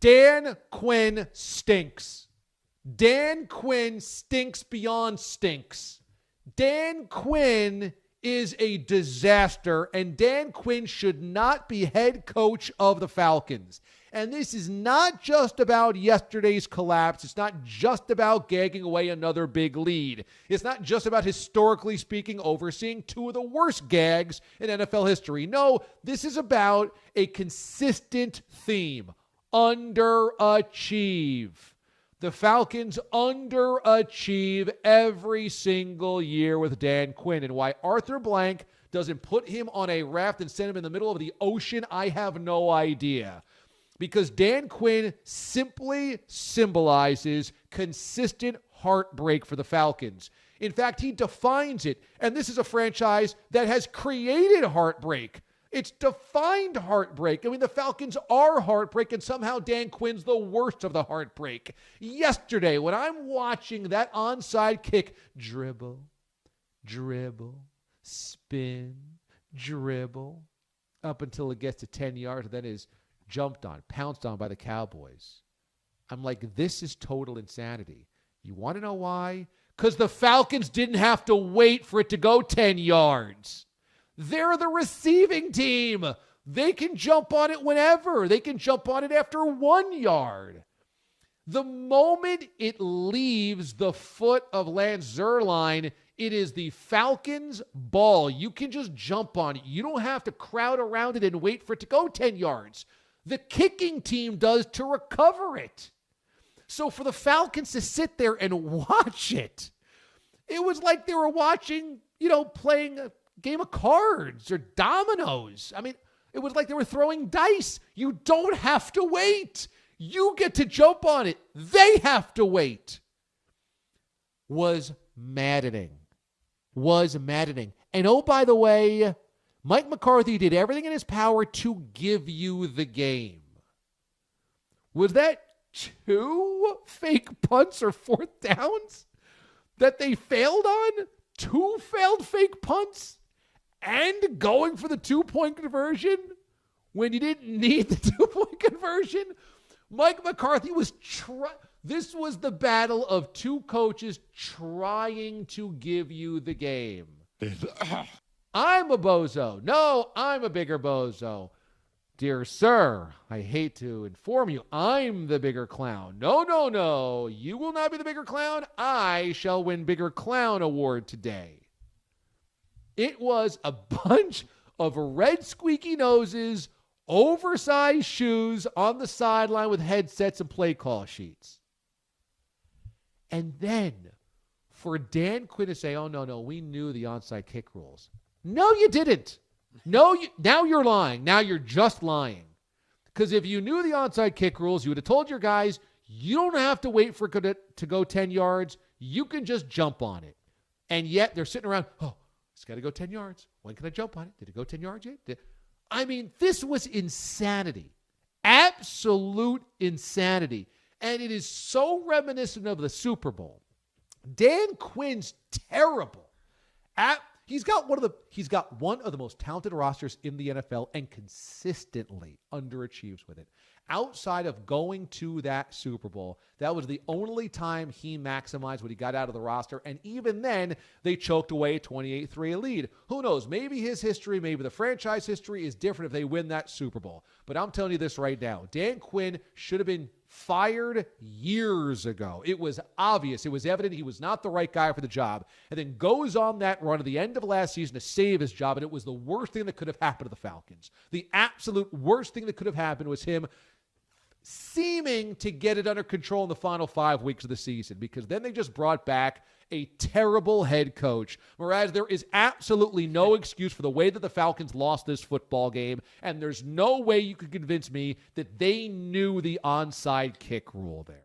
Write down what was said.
Dan Quinn stinks. Dan Quinn stinks beyond stinks. Dan Quinn is a disaster, and Dan Quinn should not be head coach of the Falcons. And this is not just about yesterday's collapse. It's not just about gagging away another big lead. It's not just about, historically speaking, overseeing two of the worst gags in NFL history. No, this is about a consistent theme. Underachieve. The Falcons underachieve every single year with Dan Quinn. And why Arthur Blank doesn't put him on a raft and send him in the middle of the ocean, I have no idea. Because Dan Quinn simply symbolizes consistent heartbreak for the Falcons. In fact, he defines it. And this is a franchise that has created heartbreak. It's defined heartbreak. I mean, the Falcons are heartbreak, and somehow Dan Quinn's the worst of the heartbreak. Yesterday, when I'm watching that onside kick, dribble, spin, dribble, up until it gets to 10 yards, and then is jumped on, pounced on by the Cowboys. I'm like, this is total insanity. You want to know why? Because the Falcons didn't have to wait for it to go 10 yards. They're the receiving team. They can jump on it whenever. They can jump on it after 1 yard. The moment it leaves the foot of Lance Zierlein, it is the Falcons' ball. You can just jump on it. You don't have to crowd around it and wait for it to go 10 yards. The kicking team does to recover it. So for the Falcons to sit there and watch it, it was like they were watching, playing a game of cards or dominoes. I mean, it was like they were throwing dice. You don't have to wait. You get to jump on it. They have to wait. Was maddening. And oh, by the way, Mike McCarthy did everything in his power to give you the game. Was that 2 fake punts or fourth downs that they failed on? 2 failed fake punts? And going for the 2-point conversion when you didn't need the 2-point conversion? Mike McCarthy was this was the battle of two coaches trying to give you the game. I'm a bozo. No, I'm a bigger bozo. Dear sir, I hate to inform you, I'm the bigger clown. No. You will not be the bigger clown. I shall win Bigger Clown Award today. It was a bunch of red squeaky noses, oversized shoes on the sideline with headsets and play call sheets. And then for Dan Quinn to say, oh, no, we knew the onside kick rules. No, you didn't. Now you're lying. Now you're just lying. Because if you knew the onside kick rules, you would have told your guys, you don't have to wait for it to go 10 yards. You can just jump on it. And yet they're sitting around, it's got to go 10 yards. When can I jump on it? Did it go 10 yards yet? This was insanity. Absolute insanity. And it is so reminiscent of the Super Bowl. Dan Quinn's terrible. He's got one of the most talented rosters in the NFL and consistently underachieves with it. Outside of going to that Super Bowl, that was the only time he maximized what he got out of the roster. And even then, they choked away a 28-3 lead. Who knows? Maybe his history, maybe the franchise history is different if they win that Super Bowl. But I'm telling you this right now. Dan Quinn should have been fired years ago. It was obvious. It was evident he was not the right guy for the job. And then goes on that run at the end of last season to save his job. And it was the worst thing that could have happened to the Falcons. The absolute worst thing that could have happened was him seeming to get it under control in the final 5 weeks of the season, because then they just brought back a terrible head coach. Whereas there is absolutely no excuse for the way that the Falcons lost this football game, and there's no way you could convince me that they knew the onside kick rule there.